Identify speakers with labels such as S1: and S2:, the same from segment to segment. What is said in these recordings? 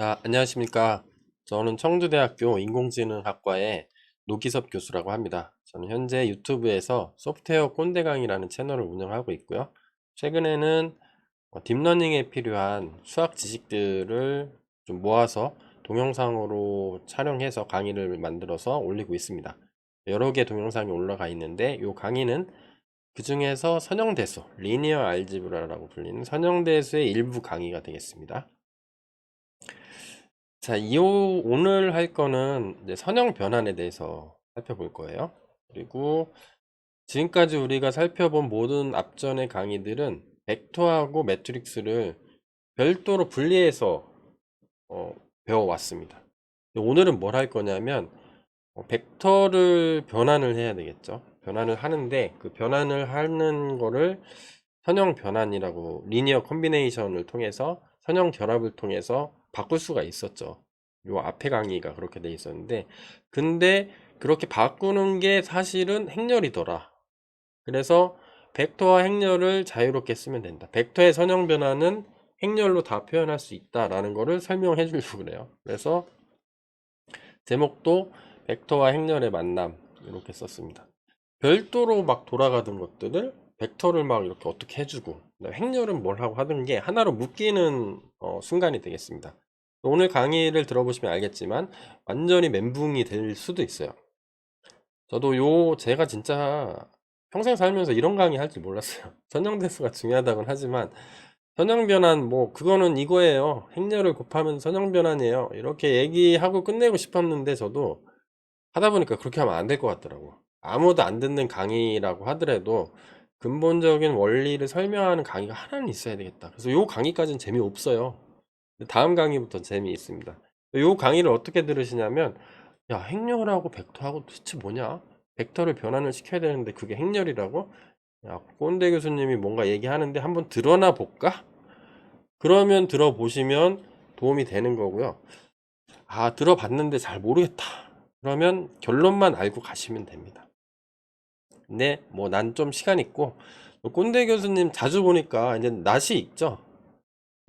S1: 안녕하십니까. 저는 청주대학교 인공지능학과의 노기섭 교수라고 합니다. 저는 현재 유튜브에서 소프트웨어 꼰대 강의라는 채널을 운영하고 있고요. 최근에는 딥러닝에 필요한 수학 지식들을 좀 모아서 동영상으로 촬영해서 강의를 만들어서 올리고 있습니다. 여러 개 동영상이 올라가 있는데 이 강의는 그 중에서 선형대수, 리니어 알지브라라고 불리는 선형대수의 일부 강의가 되겠습니다. 자, 오늘 할 거는 이제 선형 변환에 대해서 살펴볼 거예요. 그리고 지금까지 우리가 살펴본 모든 앞전의 강의들은 벡터하고 매트릭스를 별도로 분리해서 어, 배워왔습니다. 오늘은 뭘 할 거냐면 벡터를 변환을 해야 되겠죠. 변환을 하는데 그 변환을 하는 거를 선형 변환이라고 리니어 컨비네이션을 통해서 선형 결합을 통해서 바꿀 수가 있었죠. 요 앞에 강의가 그렇게 돼 있었는데 근데 그렇게 바꾸는 게 사실은 행렬이더라. 그래서 벡터와 행렬을 자유롭게 쓰면 된다. 벡터의 선형 변화는 행렬로 다 표현할 수 있다라는 거를 설명해 주려고 그래요. 그래서 제목도 벡터와 행렬의 만남 이렇게 썼습니다. 별도로 막 돌아가던 것들을 벡터를 막 이렇게 어떻게 해주고 행렬은 뭘 하고 하던 게 하나로 묶이는 순간이 되겠습니다. 오늘 강의를 들어보시면 알겠지만 완전히 멘붕이 될 수도 있어요. 저도 제가 진짜 평생 살면서 이런 강의 할 줄 몰랐어요. 선형대수가 중요하다곤 하지만 선형변환 뭐 그거는 이거예요. 행렬을 곱하면 선형변환이에요. 이렇게 얘기하고 끝내고 싶었는데 저도 하다 보니까 그렇게 하면 안 될 것 같더라고. 아무도 안 듣는 강의라고 하더라도 근본적인 원리를 설명하는 강의가 하나는 있어야 되겠다. 그래서 요 강의까지는 재미없어요. 다음 강의부터 재미있습니다. 요 강의를 어떻게 들으시냐면 야, 행렬하고 벡터하고 도대체 뭐냐? 벡터를 변환을 시켜야 되는데 그게 행렬이라고? 야, 꼰대 교수님이 뭔가 얘기하는데 한번 들어나 볼까? 그러면 들어보시면 도움이 되는 거고요. 아, 들어봤는데 잘 모르겠다. 그러면 결론만 알고 가시면 됩니다. 근데 뭐 난 좀 시간 있고 꼰대 교수님 자주 보니까 이제 낯이 익죠.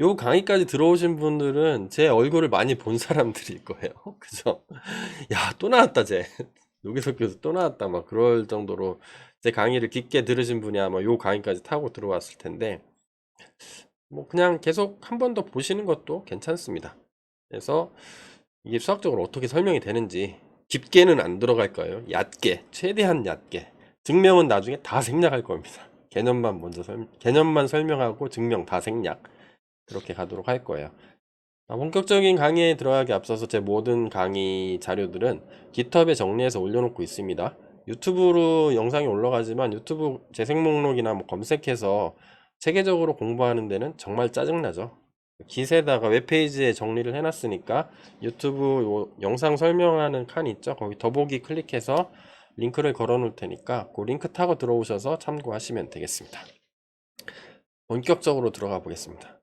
S1: 요 강의까지 들어오신 분들은 제 얼굴을 많이 본 사람들일 거예요. 그죠? 야, 또 나왔다, 쟤. 여기서 교수 또 나왔다. 막 그럴 정도로 제 강의를 깊게 들으신 분이 아마 요 강의까지 타고 들어왔을 텐데, 뭐 그냥 계속 한 번 더 보시는 것도 괜찮습니다. 그래서 이게 수학적으로 어떻게 설명이 되는지 깊게는 안 들어갈 거예요. 얕게, 최대한 얕게. 증명은 나중에 다 생략할 겁니다. 개념만 설명하고 증명 다 생략. 그렇게 가도록 할 거예요. 본격적인 강의에 들어가기 앞서서 제 모든 강의 자료들은 깃허브에 정리해서 올려놓고 있습니다. 유튜브로 영상이 올라가지만 유튜브 재생 목록이나 뭐 검색해서 체계적으로 공부하는 데는 정말 짜증나죠. 깃에다가 웹페이지에 정리를 해놨으니까 유튜브 영상 설명하는 칸 있죠. 거기 더보기 클릭해서 링크를 걸어 놓을 테니까 그 링크 타고 들어오셔서 참고하시면 되겠습니다. 본격적으로 들어가 보겠습니다.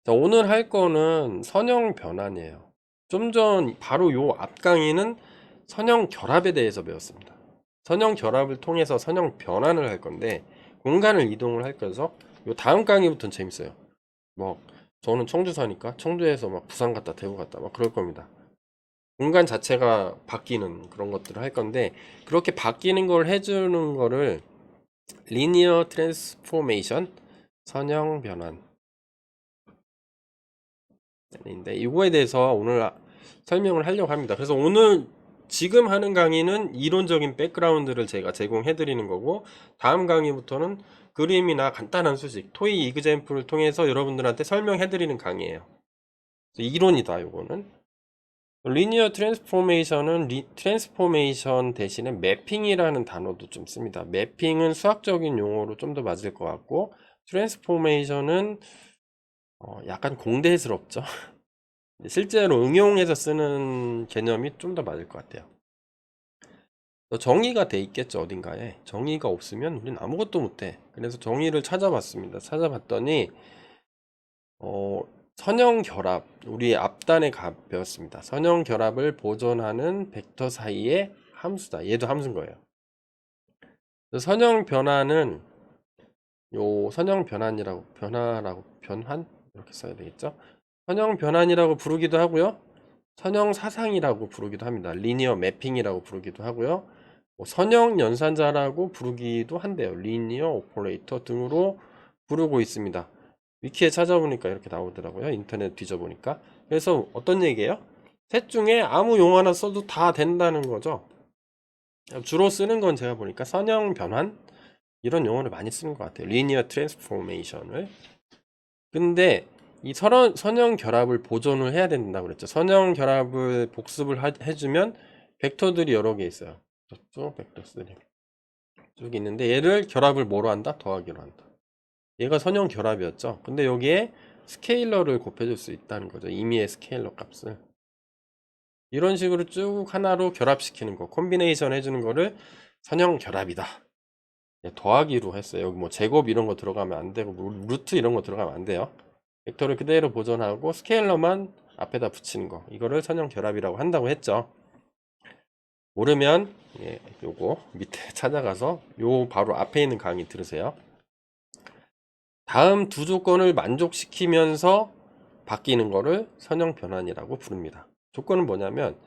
S1: 자, 오늘 할 거는 선형 변환이에요. 좀 전 바로 요 앞 강의는 선형 결합에 대해서 배웠습니다. 선형 결합을 통해서 선형 변환을 할 건데 공간을 이동을 할 거여서 요 다음 강의부터는 재밌어요. 뭐 저는 청주 사니까 청주에서 막 부산 갔다 대구 갔다 막 그럴 겁니다. 공간 자체가 바뀌는 그런 것들을 할 건데 그렇게 바뀌는 걸 해주는 거를 리니어 트랜스포메이션 선형 변환 인데 이거에 대해서 오늘 설명을 하려고 합니다. 그래서 오늘 지금 하는 강의는 이론적인 백그라운드를 제가 제공해 드리는 거고 다음 강의부터는 그림이나 간단한 수식, 토이 이그젬플을 통해서 여러분들한테 설명해 드리는 강의예요. 이론이다 요거는. 리니어 트랜스포메이션은 트랜스포메이션 대신에 매핑이라는 단어도 좀 씁니다. 매핑은 수학적인 용어로 좀 더 맞을 것 같고 트랜스포메이션은 약간 공대스럽죠. 실제로 응용해서 쓰는 개념이 좀 더 맞을 것 같아요. 정의가 돼 있겠죠, 어딘가에. 정의가 없으면 우린 아무것도 못해. 그래서 정의를 찾아봤습니다. 찾아봤더니 어, 선형 결합, 우리 앞단에 배웠습니다. 선형 결합을 보존하는 벡터 사이의 함수다. 얘도 함수인 거예요. 선형 변화는 선형 변환이라고 변환 이렇게 써야 되겠죠. 선형 변환이라고 부르기도 하고요. 선형 사상이라고 부르기도 합니다. 리니어 매핑이라고 부르기도 하고요. 선형 연산자라고 부르기도 한대요. 리니어 오퍼레이터 등으로 부르고 있습니다. 위키에 찾아보니까 이렇게 나오더라고요. 인터넷 뒤져보니까. 그래서 어떤 얘기예요? 셋 중에 아무 용어 하나 써도 다 된다는 거죠. 주로 쓰는 건 제가 보니까 선형 변환 이런 용어를 많이 쓰는 것 같아요. 리니어 트랜스포메이션을. 근데 이 선형 결합을 보존을 해야 된다고 그랬죠. 선형 결합을 복습을 해주면 벡터들이 여러 개 있어요. 쭉 벡터 3 쭉 있는데 얘를 결합을 뭐로 한다? 더하기로 한다. 얘가 선형 결합이었죠. 근데 여기에 스케일러를 곱해줄 수 있다는 거죠. 임의의 스케일러 값을. 이런 식으로 쭉 하나로 결합시키는 거, 콤비네이션 해주는 거를 선형 결합이다. 더하기로 했어요. 여기 뭐 제곱 이런 거 들어가면 안 되고, 루트 이런 거 들어가면 안 돼요. 벡터를 그대로 보존하고 스케일러만 앞에다 붙이는 거. 이거를 선형 결합이라고 한다고 했죠. 모르면, 요거 밑에 찾아가서 요 바로 앞에 있는 강의 들으세요. 다음 두 조건을 만족시키면서 바뀌는 거를 선형 변환이라고 부릅니다. 조건은 뭐냐면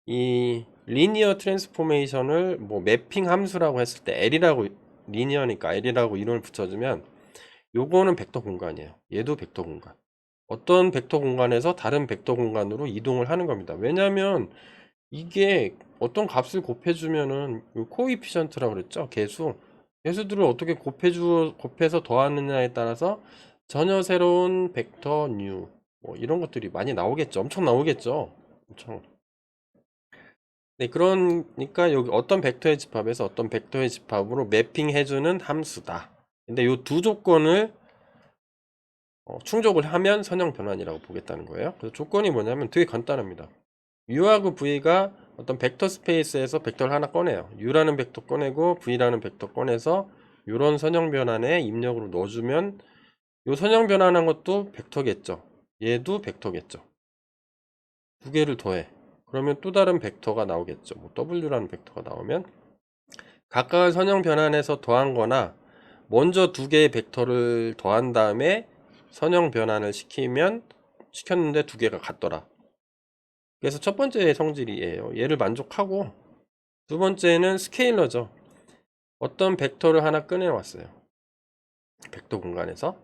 S1: 이 리니어 트랜스포메이션을 뭐 매핑 함수라고 했을 때 L이라고 리니어니까 L이라고 이름을 붙여주면 요거는 벡터 공간이에요. 얘도 벡터 공간. 어떤 벡터 공간에서 다른 백터 공간으로 이동을 하는 겁니다. 왜냐하면 이게 어떤 값을 곱해주면은 코이피션트라고 그랬죠. 개수들을 어떻게 곱해서 더하느냐에 따라서 전혀 새로운 벡터 뉴 뭐 이런 것들이 많이 나오겠죠. 엄청 나오겠죠. 엄청. 네, 그러니까 여기 어떤 벡터의 집합에서 어떤 벡터의 집합으로 매핑해주는 함수다. 근데 이 두 조건을 충족을 하면 선형 변환이라고 보겠다는 거예요. 그래서 조건이 뭐냐면 되게 간단합니다. U하고 V가 어떤 벡터 스페이스에서 벡터를 하나 꺼내요. U라는 벡터 꺼내고 V라는 벡터 꺼내서 이런 선형 변환에 입력으로 넣어주면 이 선형 변환한 것도 벡터겠죠. 얘도 벡터겠죠. 두 개를 더해. 그러면 또 다른 벡터가 나오겠죠. 뭐 W라는 벡터가 나오면 각각의 선형 변환에서 더한 거나 먼저 두 개의 벡터를 더한 다음에 선형 변환을 시켰는데 두 개가 같더라. 그래서 첫 번째 성질이에요. 얘를 만족하고 두 번째는 스케일러죠. 어떤 벡터를 하나 꺼내왔어요. 벡터 공간에서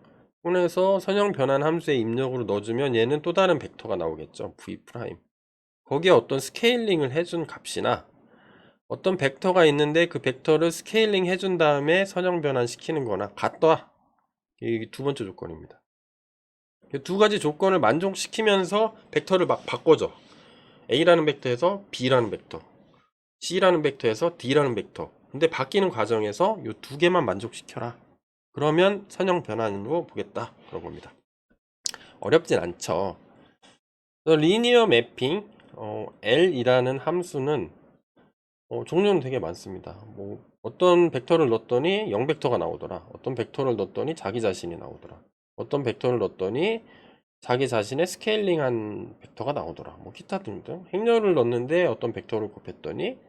S1: 꺼내서 선형 변환 함수에 입력으로 넣어주면 얘는 또 다른 벡터가 나오겠죠. V'. 거기에 어떤 스케일링을 해준 값이나 어떤 벡터가 있는데 그 벡터를 스케일링 해준 다음에 선형 변환 시키는 거나 같다. 이게 두 번째 조건입니다. 두 가지 조건을 만족시키면서 벡터를 막 바꿔줘. A라는 벡터에서 B라는 벡터, C라는 벡터에서 D라는 벡터. 근데 바뀌는 과정에서 이 두 개만 만족시켜라. 그러면 선형 변환으로 보겠다. 그런 겁니다. 어렵진 않죠. 리니어 매핑 L이라는 함수는 종류는 되게 많습니다. 뭐 어떤 벡터를 넣었더니 0벡터가 나오더라. 어떤 벡터를 넣었더니 자기 자신이 나오더라. 어떤 벡터를 넣었더니 자기 자신의 스케일링한 벡터가 나오더라. 뭐 기타 등등. 행렬을 넣었는데 어떤 벡터를 곱했더니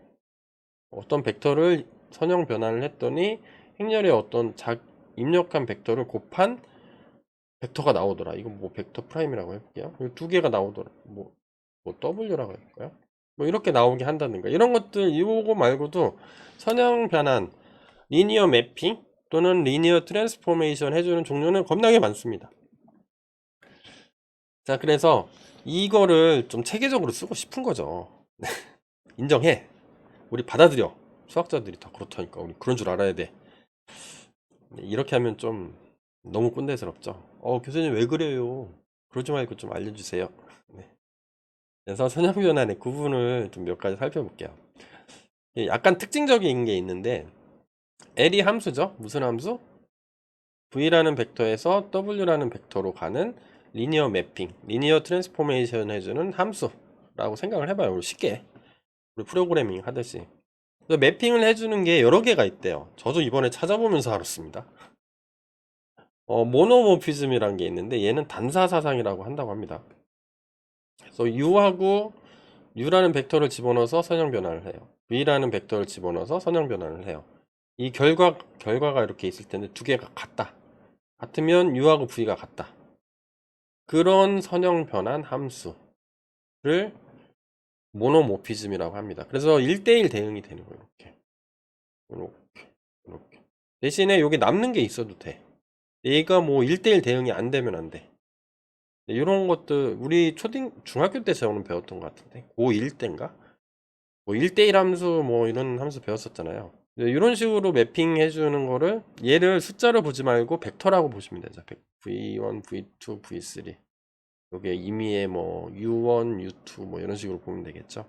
S1: 어떤 벡터를 선형 변환을 했더니 행렬에 어떤 입력한 벡터를 곱한 벡터가 나오더라. 이건 뭐 벡터 프라임이라고 해볼게요. 두 개가 나오더라. 뭐 W라고 할까요? 뭐 이렇게 나오게 한다든가 이런 것들 이거 말고도 선형 변환, 리니어 매핑 또는 리니어 트랜스포메이션 해주는 종류는 겁나게 많습니다. 자, 그래서 이거를 좀 체계적으로 쓰고 싶은 거죠. 인정해. 우리 받아들여. 수학자들이 다 그렇다니까. 우리 그런 줄 알아야 돼. 이렇게 하면 좀 너무 꼰대스럽죠. 교수님 왜 그래요? 그러지 말고 좀 알려주세요. 네. 그래서 선형 변환의 구분을 좀 몇 가지 살펴볼게요. 약간 특징적인 게 있는데 L이 함수죠. 무슨 함수? V라는 벡터에서 W라는 벡터로 가는 리니어 매핑, 리니어 트랜스포메이션 해주는 함수라고 생각을 해봐요. 우리 쉽게 우리 프로그래밍 하듯이. 매핑을 해주는 게 여러 개가 있대요. 저도 이번에 찾아보면서 알았습니다. 모노모피즘이라는 게 있는데 얘는 단사사상이라고 한다고 합니다. 그래서 U라는 벡터를 집어넣어서 선형 변환을 해요. V라는 벡터를 집어넣어서 선형 변환을 해요. 이 결과가 이렇게 있을 텐데 두 개가 같다. 같으면 U하고 V가 같다. 그런 선형 변환 함수를 모노모피즘이라고 합니다. 그래서 1대1 대응이 되는 거예요. 이렇게. 대신에 여기 남는 게 있어도 돼. 얘가 뭐 1대1 대응이 안 되면 안 돼. 이런 것들 우리 중학교 때 저는 배웠던 것 같은데 고1 때인가? 뭐 1대1 함수 뭐 이런 함수 배웠었잖아요. 이런 식으로 매핑 해주는 거를 얘를 숫자로 보지 말고 벡터라고 보시면 되죠. V1, V2, V3. 요게 임의의 뭐 U1, U2 뭐 이런 식으로 보면 되겠죠.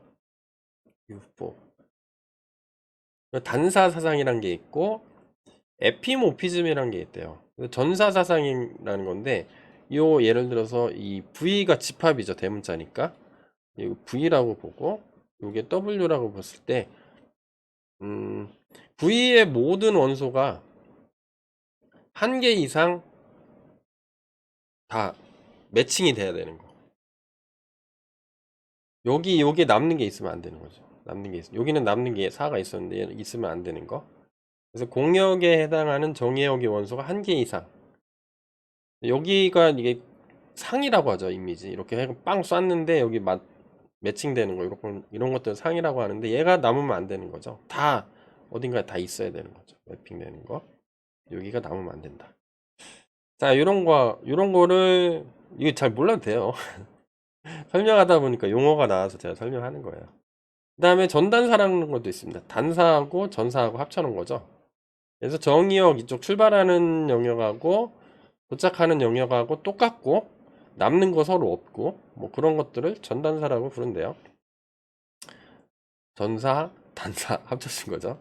S1: U4. 단사 사상이란 게 있고 에피모피즘이란 게 있대요. 전사 사상이라는 건데 요 예를 들어서 이 V가 집합이죠. 대문자니까. 이거 V라고 보고 요게 W라고 봤을 때 V의 모든 원소가 한 개 이상 다 매칭이 돼야 되는 거. 여기 남는 게 있으면 안 되는 거죠. 남는 게 여기는 남는 게 4가 있었는데 있으면 안 되는 거. 그래서 공역에 해당하는 정의역의 원소가 한 개 이상. 여기가 이게 상이라고 하죠. 이미지. 이렇게 해서 빵 쐈는데 여기 매칭되는 거 이런 것들 상이라고 하는데 얘가 남으면 안 되는 거죠. 다 어딘가에 다 있어야 되는 거죠. 매핑되는 거. 여기가 남으면 안 된다. 자, 이런 거를 이거 잘 몰라도 돼요. 설명하다 보니까 용어가 나와서 제가 설명하는 거예요. 그 다음에 전단사라는 것도 있습니다. 단사하고 전사하고 합쳐놓은 거죠. 그래서 정의역 이쪽 출발하는 영역하고 도착하는 영역하고 똑같고 남는 거 서로 없고 뭐 그런 것들을 전단사라고 부른대요. 전사, 단사 합쳐진 거죠.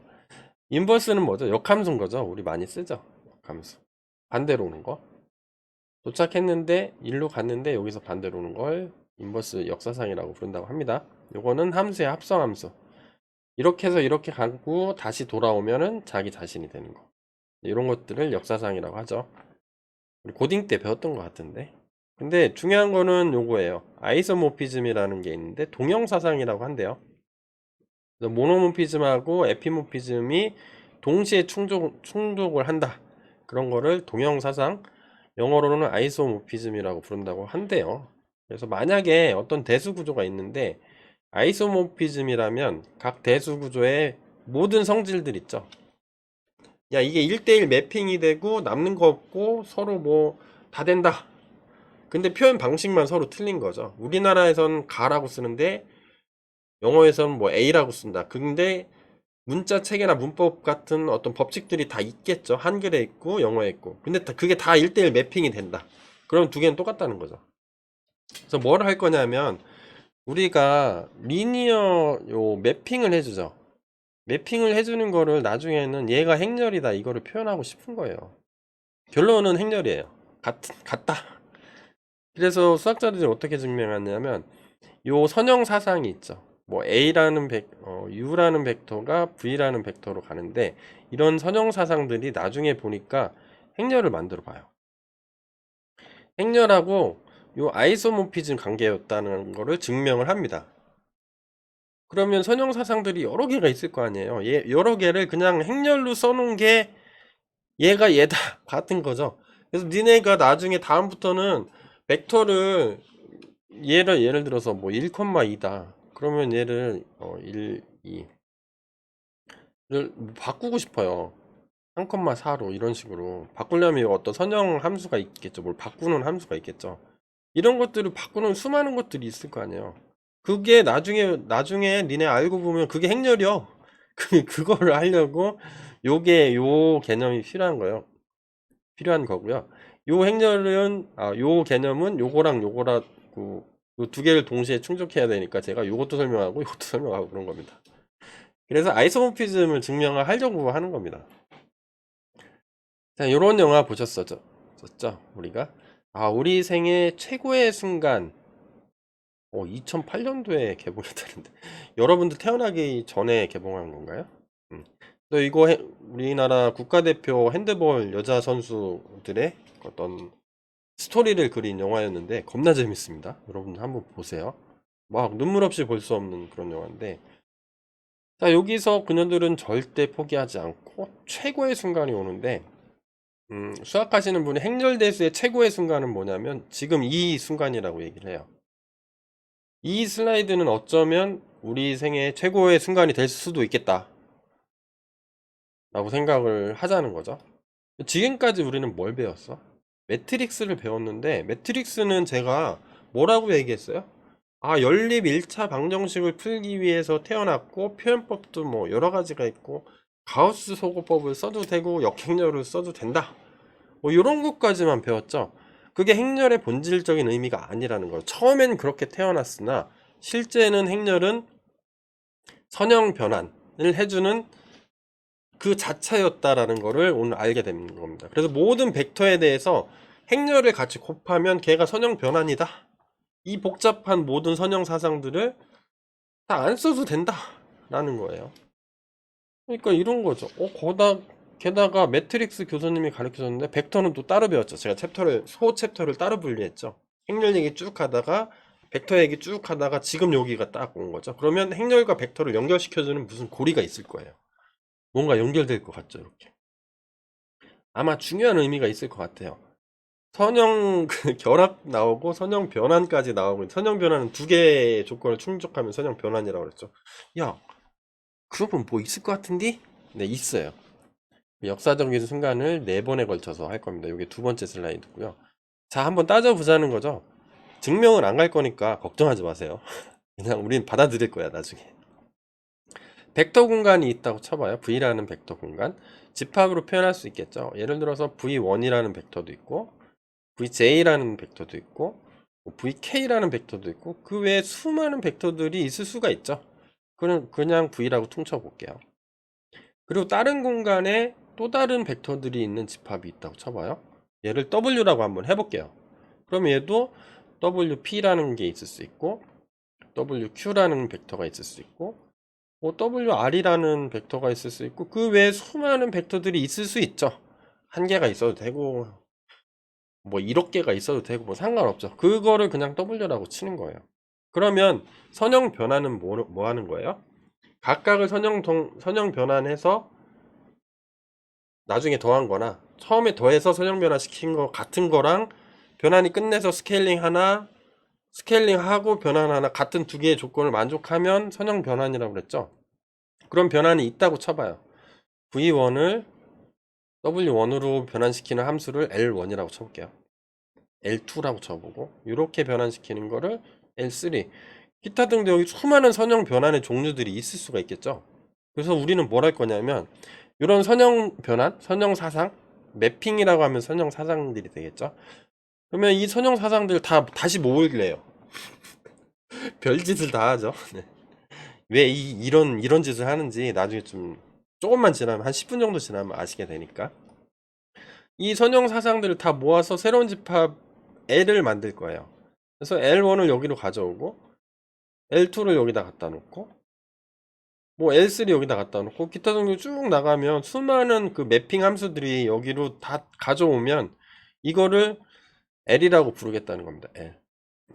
S1: 인버스는 뭐죠? 역함수인 거죠. 우리 많이 쓰죠. 역함수. 반대로 오는 거. 도착했는데 일로 갔는데 여기서 반대로 오는 걸 인버스 역사상이라고 부른다고 합니다. 요거는 함수의 합성함수. 이렇게 해서 이렇게 가고 다시 돌아오면은 자기 자신이 되는 거. 이런 것들을 역사상이라고 하죠. 우리 고딩 때 배웠던 것 같은데. 근데 중요한 거는 요거예요. 아이소모피즘이라는 게 있는데 동형사상이라고 한대요. 모노모피즘하고 에피모피즘이 동시에 충족을 한다. 그런 거를 동형사상, 영어로는 아이소모피즘이라고 부른다고 한대요. 그래서 만약에 어떤 대수 구조가 있는데 아이소모피즘이라면 각 대수 구조의 모든 성질들 있죠. 야, 이게 1대1 매핑이 되고 남는 거 없고 서로 뭐 다 된다. 근데 표현 방식만 서로 틀린 거죠. 우리나라에선 가라고 쓰는데 영어에서는 뭐 A라고 쓴다. 근데 문자 체계나 문법 같은 어떤 법칙들이 다 있겠죠. 한글에 있고 영어에 있고. 근데 그게 다 1대1 매핑이 된다. 그럼 두 개는 똑같다는 거죠. 그래서 뭘 할 거냐면 우리가 리니어 요 매핑을 해주죠. 매핑을 해주는 거를 나중에는 얘가 행렬이다 이거를 표현하고 싶은 거예요. 결론은 행렬이에요. 같다. 그래서 수학자들이 어떻게 증명하냐면 요 선형 사상이 있죠. 뭐 A라는 U라는 벡터가 V라는 벡터로 가는데 이런 선형 사상들이 나중에 보니까 행렬을 만들어 봐요. 행렬하고 요 아이소모피즘 관계였다는 거를 증명을 합니다. 그러면 선형 사상들이 여러 개가 있을 거 아니에요. 여러 개를 그냥 행렬로 써놓은 게 얘가 얘다 같은 거죠. 그래서 니네가 나중에 다음부터는 벡터를 예를 들어서 뭐 1,2다. 그러면 얘를 1, 2를 바꾸고 싶어요. 3,4로 이런 식으로 바꾸려면 어떤 선형 함수가 있겠죠. 뭘 바꾸는 함수가 있겠죠. 이런 것들을 바꾸는 수많은 것들이 있을 거 아니에요. 그게 나중에 니네 알고 보면 그게 행렬이요. 그거를 하려고 요 개념이 필요한 거고요. 요 행렬은 요 개념은 요거랑 요거라고 두 개를 동시에 충족해야 되니까 제가 요것도 설명하고 요것도 설명하고 그런 겁니다. 그래서 아이소모피즘을 증명을 하려고 하는 겁니다. 자, 요런 영화 보셨었죠? 우리가 우리 생애 최고의 순간 2008년도에 개봉했다는데 여러분들 태어나기 전에 개봉한 건가요? 또 이거 우리나라 국가대표 핸드볼 여자 선수들의 어떤 스토리를 그린 영화였는데 겁나 재밌습니다. 여러분들 한번 보세요. 막 눈물 없이 볼 수 없는 그런 영화인데 자, 여기서 그녀들은 절대 포기하지 않고 최고의 순간이 오는데 수학하시는 분이 행렬대수의 최고의 순간은 뭐냐면 지금 이 순간이라고 얘기를 해요. 이 슬라이드는 어쩌면 우리 생애 최고의 순간이 될 수도 있겠다 라고 생각을 하자는 거죠. 지금까지 우리는 뭘 배웠어? 매트릭스를 배웠는데 매트릭스는 제가 뭐라고 얘기했어요? 아, 연립 1차 방정식을 풀기 위해서 태어났고 표현법도 뭐 여러 가지가 있고 가우스 소거법을 써도 되고 역행렬을 써도 된다, 뭐 이런 것까지만 배웠죠. 그게 행렬의 본질적인 의미가 아니라는 거예요. 처음엔 그렇게 태어났으나 실제는 행렬은 선형 변환을 해주는 그 자체였다라는 거를 오늘 알게 된 겁니다. 그래서 모든 벡터에 대해서 행렬을 같이 곱하면 걔가 선형 변환이다, 이 복잡한 모든 선형 사상들을 다 안 써도 된다 라는 거예요. 그러니까 이런 거죠. 게다가 매트릭스 교수님이 가르쳐줬는데 벡터는 또 따로 배웠죠. 제가 소 챕터를 따로 분리했죠. 행렬 얘기 쭉 하다가 벡터 얘기 쭉 하다가 지금 여기가 딱 온 거죠. 그러면 행렬과 벡터를 연결시켜주는 무슨 고리가 있을 거예요. 뭔가 연결될 것 같죠, 이렇게. 아마 중요한 의미가 있을 것 같아요. 선형 결합 나오고 선형 변환까지 나오고, 선형 변환은 두 개의 조건을 충족하면 선형 변환이라고 그랬죠. 야, 그러면 뭐 있을 것 같은데? 네, 있어요. 역사적인 순간을 4번에 걸쳐서 할 겁니다. 이게 두 번째 슬라이드고요. 자, 한번 따져보자는 거죠. 증명은 안 갈 거니까 걱정하지 마세요. 그냥 우린 받아들일 거야, 나중에. 벡터 공간이 있다고 쳐봐요. V라는 벡터 공간. 집합으로 표현할 수 있겠죠. 예를 들어서 V1이라는 벡터도 있고, VJ라는 벡터도 있고, VK라는 벡터도 있고, 그 외에 수많은 벡터들이 있을 수가 있죠. 그냥 V라고 퉁쳐볼게요. 그리고 다른 공간에 또 다른 벡터들이 있는 집합이 있다고 쳐봐요. 얘를 W라고 한번 해볼게요. 그럼 얘도 WP라는 게 있을 수 있고, WQ라는 벡터가 있을 수 있고, 뭐 WR이라는 벡터가 있을 수 있고, 그 외에 수많은 벡터들이 있을 수 있죠. 한 개가 있어도 되고, 뭐 1억 개가 있어도 되고, 뭐 상관없죠. 그거를 그냥 W라고 치는 거예요. 그러면 선형 변환은 뭐 하는 거예요? 각각을 선형 변환해서 나중에 더한 거나 처음에 더해서 선형 변환 시킨 거 같은 거랑 변환이 끝내서 스케일링 하고 변환 하나, 같은 두 개의 조건을 만족하면 선형 변환이라고 그랬죠. 그럼 변환이 있다고 쳐봐요. V1을 W1으로 변환시키는 함수를 L1이라고 쳐볼게요. L2라고 쳐보고, 이렇게 변환시키는 거를 L3, 기타 등등 여기 수많은 선형 변환의 종류들이 있을 수가 있겠죠. 그래서 우리는 뭘 할 거냐면 이런 선형 변환, 선형 사상, 매핑이라고 하면 선형 사상들이 되겠죠. 그러면 이 선형 사상들 다 다시 모을래요. 별짓을 다 하죠. 네. 왜 이런 짓을 하는지 나중에 좀 조금만 지나면, 한 10분 정도 지나면 아시게 되니까. 이 선형 사상들을 다 모아서 새로운 집합 L을 만들 거예요. 그래서 L1을 여기로 가져오고, L2를 여기다 갖다 놓고, 뭐 L3 여기다 갖다 놓고, 기타 등등 쭉 나가면 수많은 그 매핑 함수들이 여기로 다 가져오면 이거를 L이라고 부르겠다는 겁니다. L.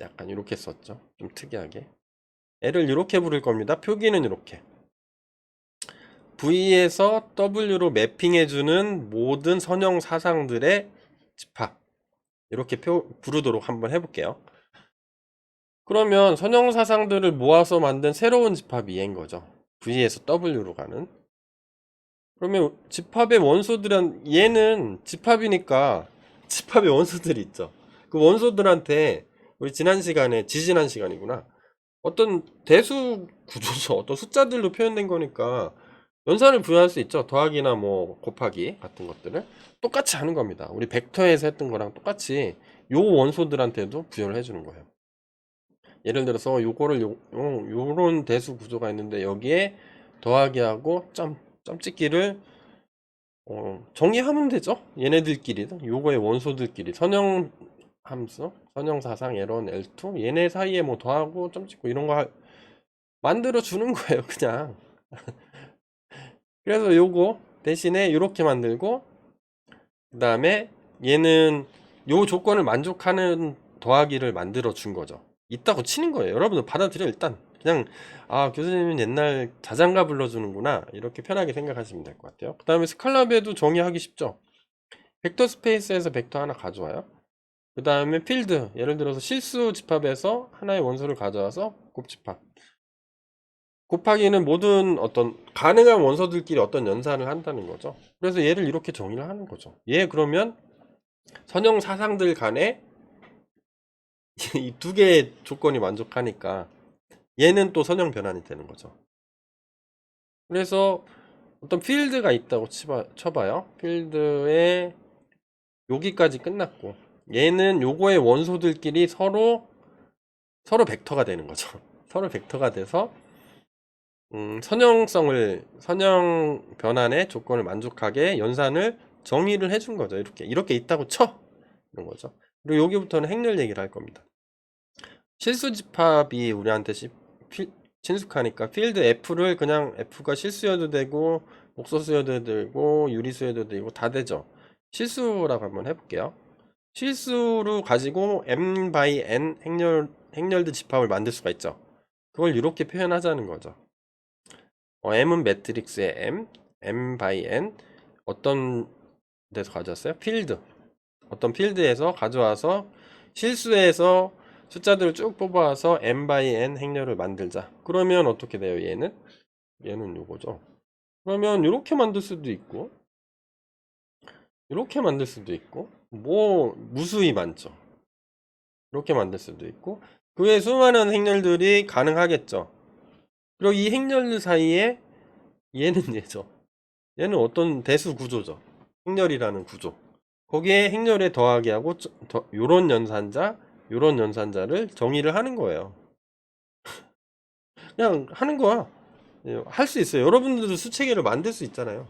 S1: 약간 이렇게 썼죠. 좀 특이하게. L을 이렇게 부를 겁니다. 표기는 이렇게. V에서 W로 매핑해주는 모든 선형 사상들의 집합. 이렇게 부르도록 한번 해볼게요. 그러면 선형 사상들을 모아서 만든 새로운 집합이 얘인 거죠. V에서 W로 가는. 그러면 집합의 원소들은, 얘는 집합이니까 집합의 원소들이 있죠. 그 원소들한테 우리 지지난 시간이구나, 어떤 대수 구조죠. 어떤 숫자들로 표현된 거니까 연산을 부여할 수 있죠. 더하기나 뭐 곱하기 같은 것들을 똑같이 하는 겁니다. 우리 벡터에서 했던 거랑 똑같이 요 원소들한테도 부여를 해주는 거예요. 예를 들어서 요런 대수 구조가 있는데 여기에 더하기하고 점찍기를 정의하면 되죠. 얘네들끼리, 요거의 원소들끼리 선형 함수, 선형 사상 L1, L2, 얘네 사이에 뭐 더하고 점찍고 이런 거 만들어 주는 거예요, 그냥. 그래서 요거 대신에 이렇게 만들고, 그 다음에 얘는 요 조건을 만족하는 더하기를 만들어 준 거죠. 있다고 치는 거예요. 여러분들 받아들여. 일단 그냥 아, 교수님은 옛날 자장가 불러주는구나, 이렇게 편하게 생각하시면 될 것 같아요. 그 다음에 스칼라베도 정의하기 쉽죠. 벡터 스페이스에서 벡터 하나 가져와요. 그 다음에 필드, 예를 들어서 실수 집합에서 하나의 원소를 가져와서 곱집합. 곱하기는 모든 어떤 가능한 원소들끼리 어떤 연산을 한다는 거죠. 그래서 얘를 이렇게 정의를 하는 거죠. 얘 그러면 선형 사상들 간에 이 두 개의 조건이 만족하니까 얘는 또 선형 변환이 되는 거죠. 그래서 어떤 필드가 있다고 쳐봐요. 필드에 여기까지 끝났고 얘는 요거의 원소들끼리 서로 벡터가 되는 거죠. 서로 벡터가 돼서 선형 변환의 조건을 만족하게 연산을 정의를 해준 거죠. 이렇게 있다고 쳐 이런 거죠. 그리고 여기부터는 행렬 얘기를 할 겁니다. 실수 집합이 우리한테 친숙하니까 필드 F를 그냥 F가 실수여도 되고 목소수여도 되고 유리수여도 되고 다 되죠. 실수라고 한번 해볼게요. 실수로 가지고 m by n 행렬드 집합을 만들 수가 있죠. 그걸 이렇게 표현하자는 거죠. m은 매트릭스의 m by n 어떤 데서 가져왔어요? 필드. 어떤 필드에서 가져와서 실수에서 숫자들을 쭉 뽑아와서 m by n 행렬을 만들자. 그러면 어떻게 돼요? 얘는 요거죠. 그러면 이렇게 만들 수도 있고 이렇게 만들 수도 있고 뭐 무수히 많죠. 이렇게 만들 수도 있고 그 외에 수많은 행렬들이 가능하겠죠. 그리고 이 행렬들 사이에 얘는 얘죠. 얘는 어떤 대수 구조죠. 행렬이라는 구조. 거기에 행렬에 더하기 하고 요런 연산자를 정의를 하는 거예요. 그냥 하는 거야. 할 수 있어요. 여러분들도 수체계를 만들 수 있잖아요.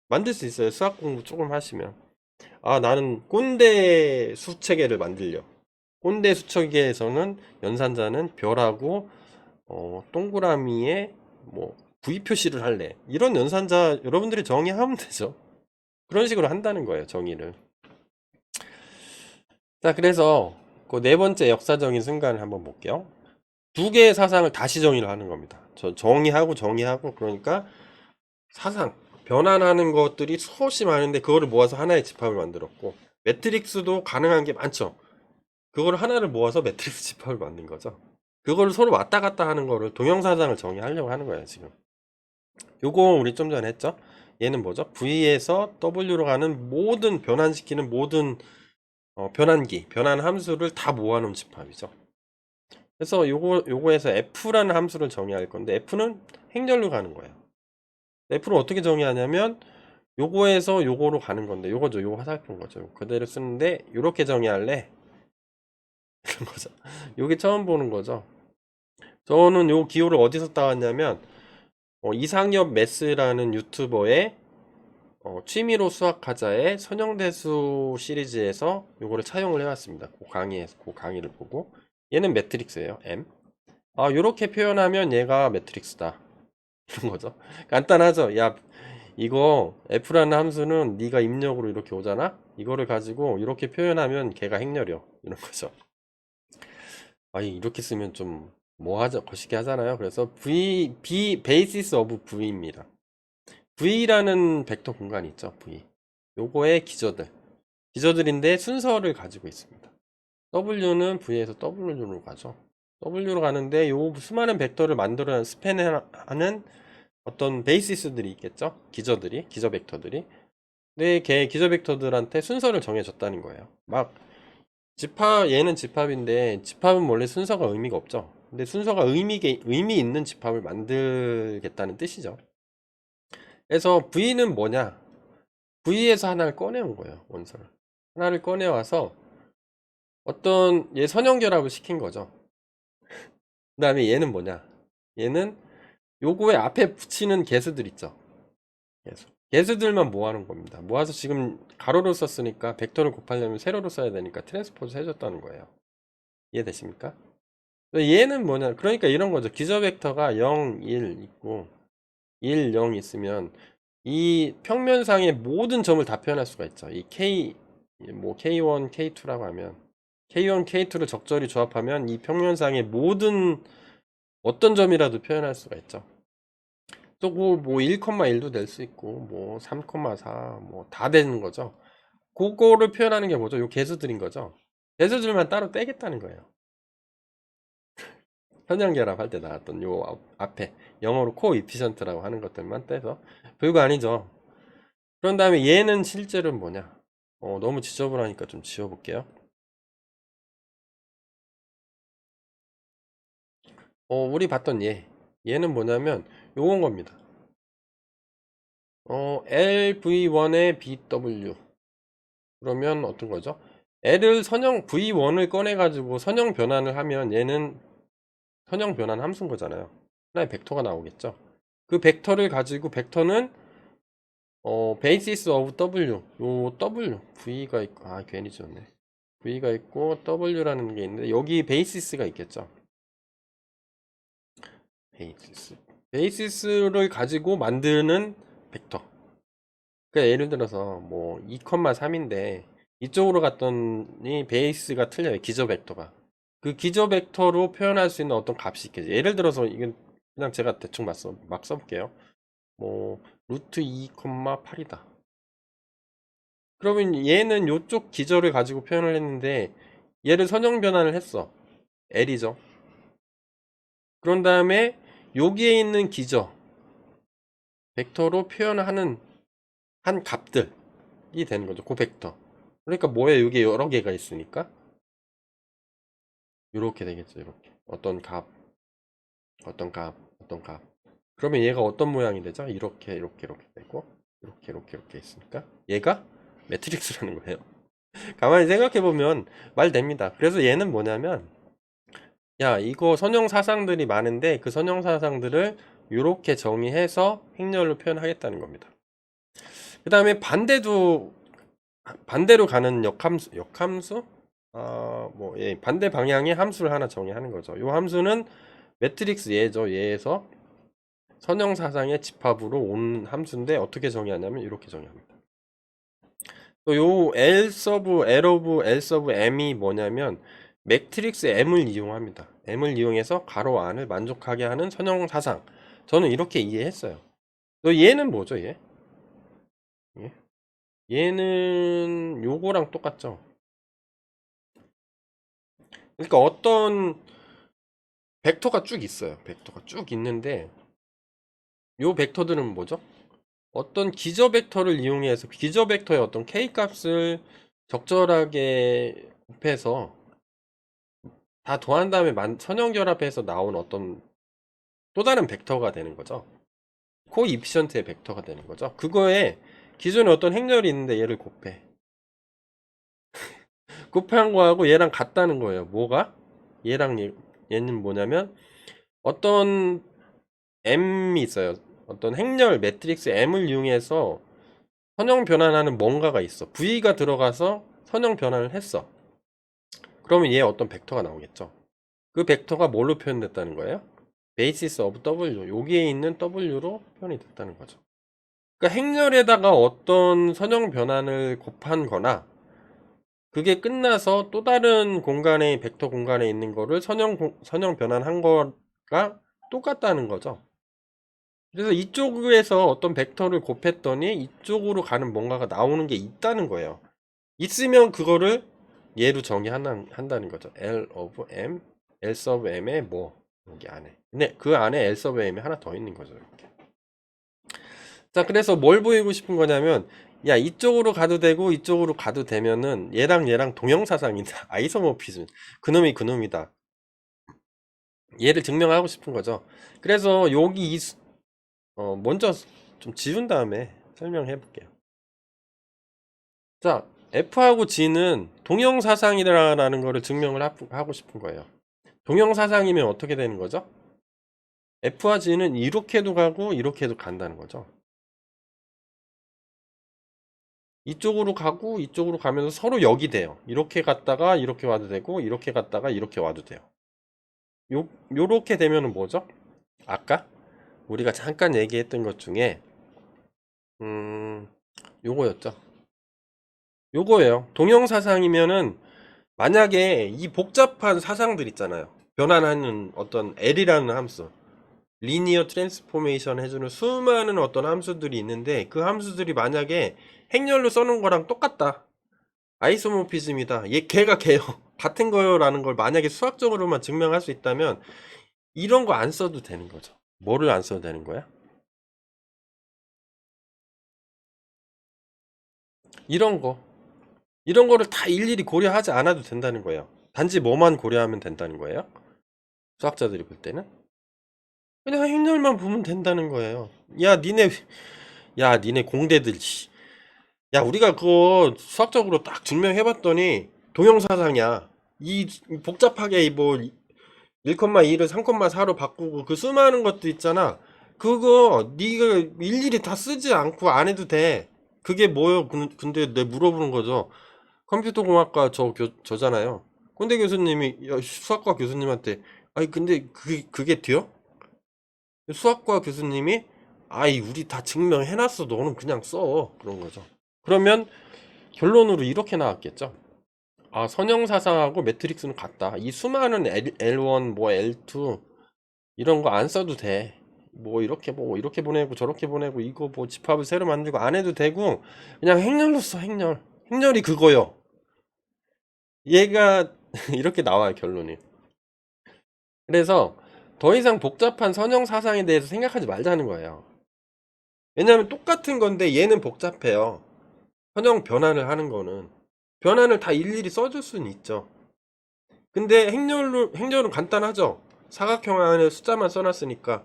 S1: 만들 수 있어요. 수학 공부 조금 하시면. 아, 나는 꼰대 수체계를 만들려. 꼰대 수체계에서는 연산자는 별하고 동그라미에 뭐 V 표시를 할래. 이런 연산자 여러분들이 정의하면 되죠. 그런 식으로 한다는 거예요, 정의를. 자, 그래서 그 네 번째 역사적인 순간을 한번 볼게요. 두 개의 사상을 다시 정의를 하는 겁니다. 정의하고 그러니까 사상 변환하는 것들이 수없이 많은데 그거를 모아서 하나의 집합을 만들었고 매트릭스도 가능한 게 많죠. 그걸 하나를 모아서 매트릭스 집합을 만든 거죠. 그거를 서로 왔다 갔다 하는 거를 동형사상을 정의하려고 하는 거예요, 지금. 요거 우리 좀 전에 했죠. 얘는 뭐죠? V에서 W로 가는 모든 변환시키는 모든 변환 함수를 다 모아놓은 집합이죠. 그래서 요거에서 F라는 함수를 정의할 건데 F는 행렬로 가는 거예요. F를 어떻게 정의하냐면 요거에서 요거로 가는 건데 요거죠. 요거 화살표인 거죠. 그대로 쓰는데 요렇게 정의할래? 그런 거죠. 요게 처음 보는 거죠. 저는 요 기호를 어디서 따왔냐면 이상엽 매스라는 유튜버의 취미로 수학하자의 선형대수 시리즈에서 요거를 차용을 해왔습니다. 그 강의를 보고 얘는 매트릭스예요. M. 아, 요렇게 표현하면 얘가 매트릭스다. 이런 거죠. 간단하죠. 야, 이거 F라는 함수는 네가 입력으로 이렇게 오잖아. 이거를 가지고 이렇게 표현하면 걔가 행렬이요. 이런 거죠. 아, 이렇게 쓰면 좀 뭐하죠? 거시기 하잖아요. 그래서 베이시스 오브 V입니다. V라는 벡터 공간이 있죠. V. 요거의 기저들인데 순서를 가지고 있습니다. W는 V에서 W로 가죠. W로 가는데 요 수많은 벡터를 만들어낸 스팬하는 어떤 베이시스들이 있겠죠. 기저 벡터들이. 근데 걔 기저 벡터들한테 순서를 정해줬다는 거예요. 막 얘는 집합인데 집합은 원래 순서가 의미가 없죠. 근데 순서가 의미 있는 집합을 만들겠다는 뜻이죠. 그래서 V는 뭐냐? V에서 하나를 꺼내온 거예요. 원소를. 하나를 꺼내와서 어떤 얘 선형결합을 시킨 거죠. 그 다음에 얘는 뭐냐? 얘는 요거에 앞에 붙이는 개수들 있죠. 개수들만 모아놓은 겁니다. 모아서 지금 가로로 썼으니까 벡터를 곱하려면 세로로 써야 되니까 트랜스포즈 해줬다는 거예요. 이해되십니까? 얘는 뭐냐? 그러니까 이런 거죠. 기저 벡터가 0, 1 있고 1, 0 있으면 이 평면상의 모든 점을 다 표현할 수가 있죠. 이 K1, K2라고 하면 K1, K2를 적절히 조합하면 이 평면상의 모든 어떤 점이라도 표현할 수가 있죠. 또 뭐 1,1도 될 수 있고 뭐 3,4 뭐 다 되는 거죠. 그거를 표현하는 게 뭐죠? 요 개수들인 거죠. 개수들만 따로 떼겠다는 거예요. 현양결합 할 때 나왔던 요 앞에 영어로 코이피션트라고 하는 것들만 떼서 별거 아니죠. 그런 다음에 얘는 실제로 뭐냐? 너무 지저분하니까 좀 지워볼게요. 우리 봤던 얘는 뭐냐면 요건 겁니다. LV1의 BW. 그러면 어떤 거죠? L을 선형 V1을 꺼내 가지고 선형 변환을 하면 얘는 선형 변환 함수인 거잖아요. 하나의 벡터가 나오겠죠. 그 벡터를 가지고 벡터는 basis of W. 요 W V가 있고 괜히 지웠네. V가 있고 W라는 게 있는데 여기 베이시스가 있겠죠. 베이시스를 가지고 만드는 벡터. 그러니까 예를 들어서 뭐 2,3인데 이쪽으로 갔더니 베이스가 틀려요. 기저 벡터가. 그 기저 벡터로 표현할 수 있는 어떤 값이 있겠죠. 예를 들어서 이건 그냥 제가 대충 막 써볼게요. 뭐 루트 2,8이다. 그러면 얘는 요쪽 기저를 가지고 표현을 했는데 얘를 선형 변환을 했어. L이죠. 그런 다음에 여기에 있는 기저 벡터로 표현하는 한 값들이 되는 거죠. 그 벡터. 그러니까 뭐예요? 여기 여러 개가 있으니까 이렇게 되겠죠. 이렇게 어떤 값, 어떤 값, 어떤 값. 그러면 얘가 어떤 모양이 되죠? 이렇게 되고 이렇게 있으니까 얘가 매트릭스라는 거예요. 가만히 생각해 보면 말 됩니다. 그래서 얘는 뭐냐면 야 이거 선형 사상들이 많은데 그 선형 사상들을 이렇게 정의해서 행렬로 표현하겠다는 겁니다. 그 다음에 반대로 가는 역함수? 반대 방향의 함수를 하나 정의하는 거죠. 이 함수는 매트릭스 얘에서 선형 사상의 집합으로 온 함수인데 어떻게 정의하냐면 이렇게 정의합니다. 또 요 L 서브 L 오브 L 서브 M이 뭐냐면 매트릭스 M을 이용합니다. M을 이용해서 가로 안을 만족하게 하는 선형 사상. 저는 이렇게 이해했어요. 또 얘는 뭐죠, 얘? 얘는 요거랑 똑같죠. 그러니까 어떤 벡터가 쭉 있어요. 벡터가 쭉 있는데 요 벡터들은 뭐죠? 어떤 기저 벡터를 이용해서 기저 벡터의 어떤 k 값을 적절하게 곱해서 다 더한 다음에 선형 결합해서 나온 어떤 또 다른 벡터가 되는 거죠. 코이피션트의 벡터가 되는 거죠. 그거에 기존에 어떤 행렬이 있는데 얘를 곱해. 곱한 거하고 얘랑 같다는 거예요. 뭐가? 얘는 뭐냐면 어떤 M이 있어요. 어떤 행렬 매트릭스 M을 이용해서 선형 변환하는 뭔가가 있어. V가 들어가서 선형 변환을 했어. 그러면 얘 어떤 벡터가 나오겠죠. 그 벡터가 뭘로 표현됐다는 거예요? basis of W. 여기에 있는 W로 표현이 됐다는 거죠. 그러니까 행렬에다가 어떤 선형 변환을 곱한 거나 그게 끝나서 또 다른 공간에 벡터 공간에 있는 거를 선형 변환한 거가 똑같다는 거죠. 그래서 이쪽에서 어떤 벡터를 곱했더니 이쪽으로 가는 뭔가가 나오는 게 있다는 거예요. 있으면 그거를 얘로 정의한다는 거죠. L of M, L sub M의 뭐 여기 안에. 근데 그 안에 L sub M이 하나 더 있는 거죠. 이렇게. 자, 그래서 뭘 보이고 싶은 거냐면 야 이쪽으로 가도 되고 이쪽으로 가도 되면은 얘랑 동형사상이다. 아이소모피즘. 그놈이다. 얘를 증명하고 싶은 거죠. 그래서 여기 먼저 좀 지운 다음에 설명해 볼게요. 자, F하고 G는 동형사상이라는 거를 증명을 하고 싶은 거예요. 동형사상이면 어떻게 되는 거죠? F와 G는 이렇게도 가고 이렇게도 간다는 거죠. 이쪽으로 가고 이쪽으로 가면서 서로 역이 돼요. 이렇게 갔다가 이렇게 와도 되고 이렇게 갔다가 이렇게 와도 돼요. 요렇게 되면은 뭐죠? 아까 우리가 잠깐 얘기했던 것 중에 요거였죠. 요거예요. 동형사상이면은 만약에 이 복잡한 사상들 있잖아요. 변환하는 어떤 L이라는 함수, 리니어 트랜스포메이션 해주는 수많은 어떤 함수들이 있는데 그 함수들이 만약에 행렬로 써놓은 거랑 똑같다. 아이소모피즘이다. 걔가 걔요. 같은 거요라는 걸 만약에 수학적으로만 증명할 수 있다면 이런 거 안 써도 되는 거죠. 뭐를 안 써도 되는 거야? 이런 거. 이런 거를 다 일일이 고려하지 않아도 된다는 거예요. 단지 뭐만 고려하면 된다는 거예요? 수학자들이 볼 때는? 그냥 행렬만 보면 된다는 거예요. 야, 니네 공대들, 씨. 야, 우리가 그거 수학적으로 딱 증명해봤더니 동형사상이야. 이 복잡하게 뭐 1,2를 3,4로 바꾸고 그 수많은 것도 있잖아. 그거 네가 일일이 다 쓰지 않고 안 해도 돼. 그게 뭐요? 근데 내 물어보는 거죠. 컴퓨터공학과 저잖아요. 꼰대 교수님이 수학과 교수님한테 아니 근데 그게 돼요? 수학과 교수님이 아이 우리 다 증명해놨어. 너는 그냥 써. 그런 거죠. 그러면 결론으로 이렇게 나왔겠죠. 아, 선형사상하고 매트릭스는 같다. 이 수많은 L1, 뭐 L2 이런 거 안 써도 돼. 뭐 이렇게 보내고 저렇게 보내고 이거 뭐 집합을 새로 만들고 안 해도 되고 그냥 행렬로 써, 행렬. 행렬이 그거요. 얘가 이렇게 나와요, 결론이. 그래서 더 이상 복잡한 선형사상에 대해서 생각하지 말자는 거예요. 왜냐하면 똑같은 건데 얘는 복잡해요. 선형 변환을 하는 거는. 변환을 다 일일이 써줄 수는 있죠. 근데 행렬은 간단하죠. 사각형 안에 숫자만 써놨으니까.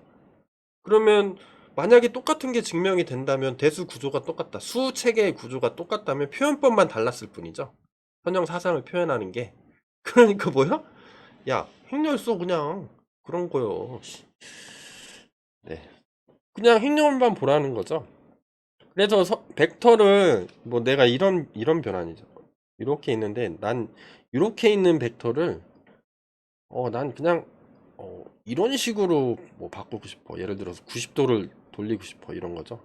S1: 그러면 만약에 똑같은 게 증명이 된다면 대수 구조가 똑같다. 수 체계의 구조가 똑같다면 표현법만 달랐을 뿐이죠. 선형 사상을 표현하는 게. 그러니까 뭐야? 야, 행렬 써 그냥. 그런 거요. 네. 그냥 행렬만 보라는 거죠. 그래서 벡터를 뭐 내가 이런 변환이죠. 이렇게 있는데 난 이렇게 있는 벡터를 난 그냥 이런 식으로 뭐 바꾸고 싶어. 예를 들어서 90도를 돌리고 싶어. 이런 거죠.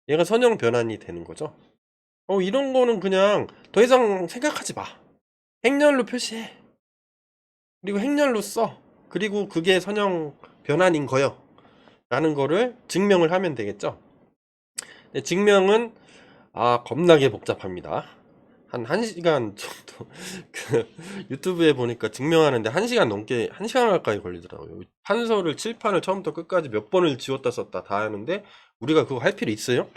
S1: 얘가 선형 변환이 되는 거죠. 이런 거는 그냥 더 이상 생각하지 마. 행렬로 표시해. 그리고 행렬로 써. 그리고 그게 선형 변환인 거요. 라는 거를 증명을 하면 되겠죠. 증명은 겁나게 복잡합니다. 한 1시간 정도 그 유튜브에 보니까 증명하는데 1시간 넘게 1시간 가까이 걸리더라고요. 판서를 칠판을 처음부터 끝까지 몇 번을 지웠다 썼다 다 하는데 우리가 그거 할 필요 있어요?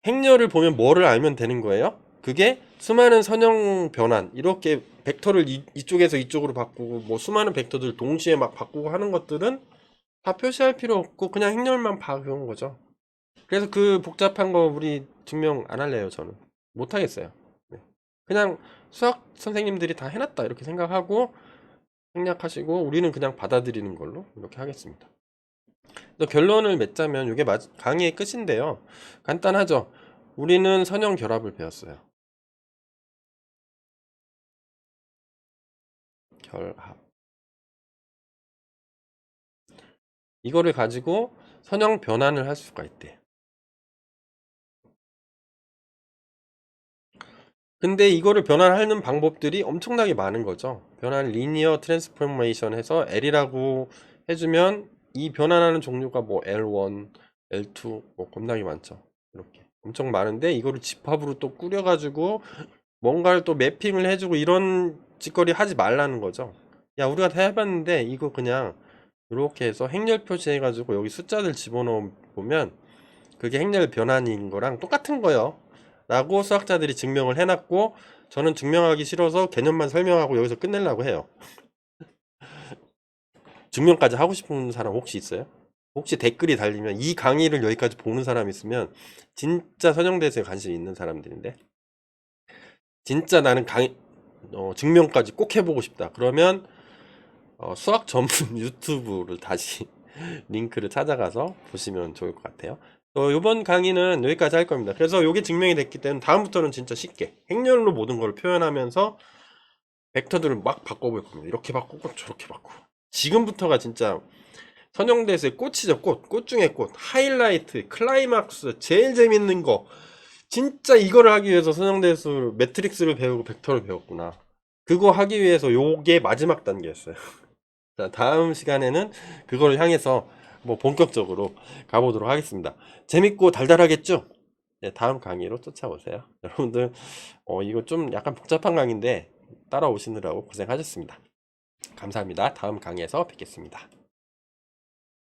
S1: 행렬을 보면 뭐를 알면 되는 거예요? 그게 수많은 선형 변환 이렇게 벡터를 이쪽에서 이쪽으로 바꾸고 뭐 수많은 벡터들 동시에 막 바꾸고 하는 것들은 다 표시할 필요 없고 그냥 행렬만 봐주는 거죠. 그래서 그 복잡한 거 우리 증명 안 할래요, 저는. 못 하겠어요. 네. 그냥 수학 선생님들이 다 해놨다 이렇게 생각하고 생략하시고 우리는 그냥 받아들이는 걸로 이렇게 하겠습니다. 그래서 결론을 맺자면 이게 강의의 끝인데요. 간단하죠. 우리는 선형 결합을 배웠어요. 결합. 이거를 가지고 선형 변환을 할 수가 있대. 근데 이거를 변환하는 방법들이 엄청나게 많은 거죠. 변환 리니어 트랜스포메이션 해서 L이라고 해주면 이 변환하는 종류가 뭐 L1, L2 뭐 겁나게 많죠. 이렇게 엄청 많은데 이거를 집합으로 또 꾸려가지고 뭔가를 또 매핑을 해주고 이런 짓거리 하지 말라는 거죠. 야, 우리가 다 해봤는데 이거 그냥 이렇게 해서 행렬 표시해가지고 여기 숫자들 집어넣어 보면 그게 행렬 변환인 거랑 똑같은 거예요. 라고 수학자들이 증명을 해놨고 저는 증명하기 싫어서 개념만 설명하고 여기서 끝내려고 해요. 증명까지 하고 싶은 사람 혹시 있어요? 혹시 댓글이 달리면 이 강의를 여기까지 보는 사람 있으면 진짜 선형대에서 관심 있는 사람들인데 진짜 나는 증명까지 꼭 해보고 싶다. 그러면 수학 전문 유튜브를 다시 링크를 찾아가서 보시면 좋을 것 같아요. 이번 강의는 여기까지 할 겁니다. 그래서 이게 증명이 됐기 때문에 다음부터는 진짜 쉽게 행렬로 모든 걸 표현하면서 벡터들을 막 바꿔볼 겁니다. 이렇게 바꾸고 저렇게 바꾸고 지금부터가 진짜 선형대에서의 꽃이죠. 꽃 중에 꽃, 하이라이트, 클라이막스, 제일 재밌는 거. 진짜 이거를 하기 위해서 선형대에서 매트릭스를 배우고 벡터를 배웠구나. 그거 하기 위해서 요게 마지막 단계였어요. 자, 다음 시간에는 그걸 향해서 뭐 본격적으로 가보도록 하겠습니다. 재밌고 달달하겠죠? 다음 강의로 쫓아오세요. 여러분들 이거 좀 약간 복잡한 강의인데 따라오시느라고 고생하셨습니다. 감사합니다. 다음 강의에서 뵙겠습니다.